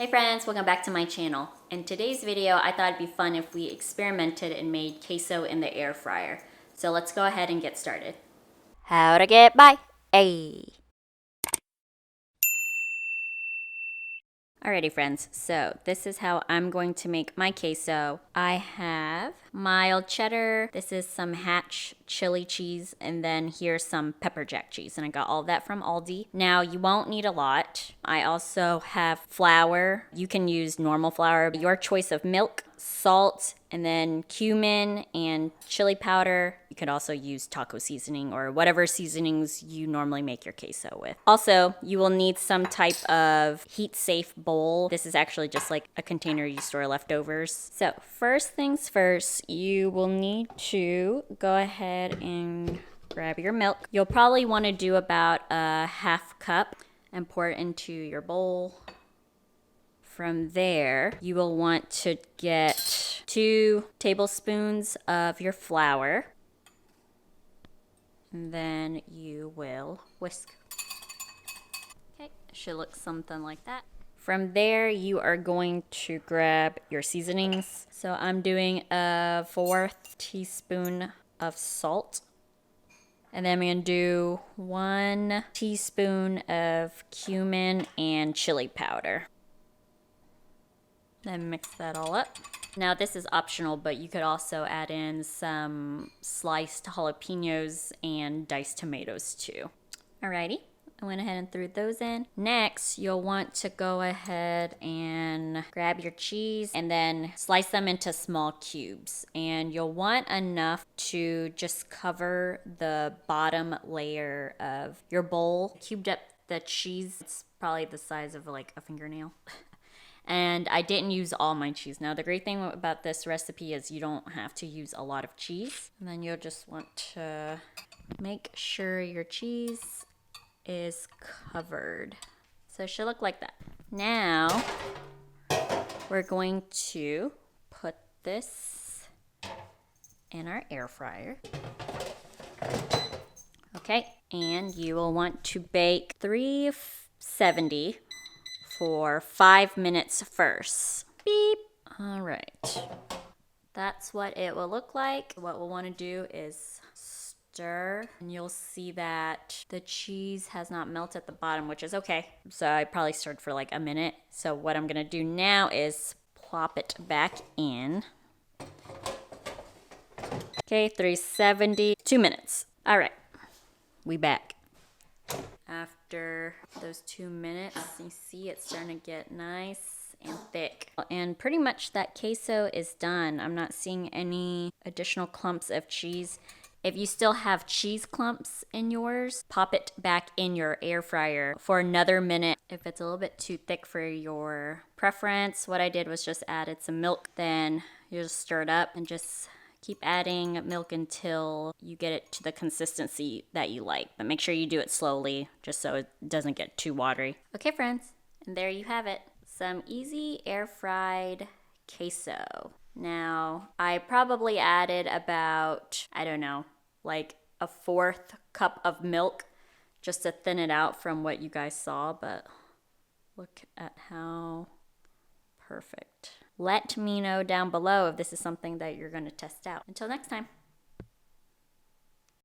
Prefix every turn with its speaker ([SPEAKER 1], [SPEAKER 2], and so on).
[SPEAKER 1] Hey friends, welcome back to my channel. In today's video, I thought it'd be fun if we experimented and made queso in the air fryer. So let's go ahead and get started. How to get by. Hey. Alrighty friends, so this is how I'm going to make my queso. I have mild cheddar, this is some Hatch chili cheese, and then here's some pepper jack cheese, and I got all that from Aldi. Now you won't need a lot. I also have flour. You can use normal flour, your choice of milk, salt, and then cumin and chili powder. You could also use taco seasoning or whatever seasonings you normally make your queso with. Also, you will need some type of heat-safe bowl. This is actually just like a container you store leftovers. So first things first, you will need to go ahead and grab your milk. You'll probably want to do about a half cup and pour it into your bowl. From there, you will want to get 2 tablespoons of your flour. And then you will whisk. Okay, it should look something like that. From there, you are going to grab your seasonings. So I'm doing a 1/4 teaspoon of salt. And then I'm going to do 1 teaspoon of cumin and chili powder. Then mix that all up. Now this is optional, but you could also add in some sliced jalapenos and diced tomatoes too. Alrighty, I went ahead and threw those in. Next, you'll want to go ahead and grab your cheese and then slice them into small cubes. And you'll want enough to just cover the bottom layer of your bowl. Cubed up the cheese, it's probably the size of like a fingernail. And I didn't use all my cheese. Now, the great thing about this recipe is you don't have to use a lot of cheese. And then you'll just want to make sure your cheese is covered. So it should look like that. Now, we're going to put this in our air fryer. Okay, and you will want to bake 370 for 5 minutes first. Beep. All right. That's what it will look like. What we'll want to do is stir, and you'll see that the cheese has not melted at the bottom, which is okay. So I probably stirred for like a minute. So what I'm gonna do now is plop it back in. Okay, 370, 2 minutes. All right, we back. After those 2 minutes, you see it's starting to get nice and thick. And pretty much that queso is done. I'm not seeing any additional clumps of cheese. If you still have cheese clumps in yours, pop it back in your air fryer for another minute. If it's a little bit too thick for your preference, what I did was just added some milk. Then you just stir it up and just keep adding milk until you get it to the consistency that you like. But make sure you do it slowly, just so it doesn't get too watery. Okay, friends, and there you have it. Some easy air-fried queso. Now, I probably added about, I don't know, like a 1/4 cup of milk just to thin it out from what you guys saw, but look at how perfect. Let me know down below if this is something that you're going to test out. Until next time.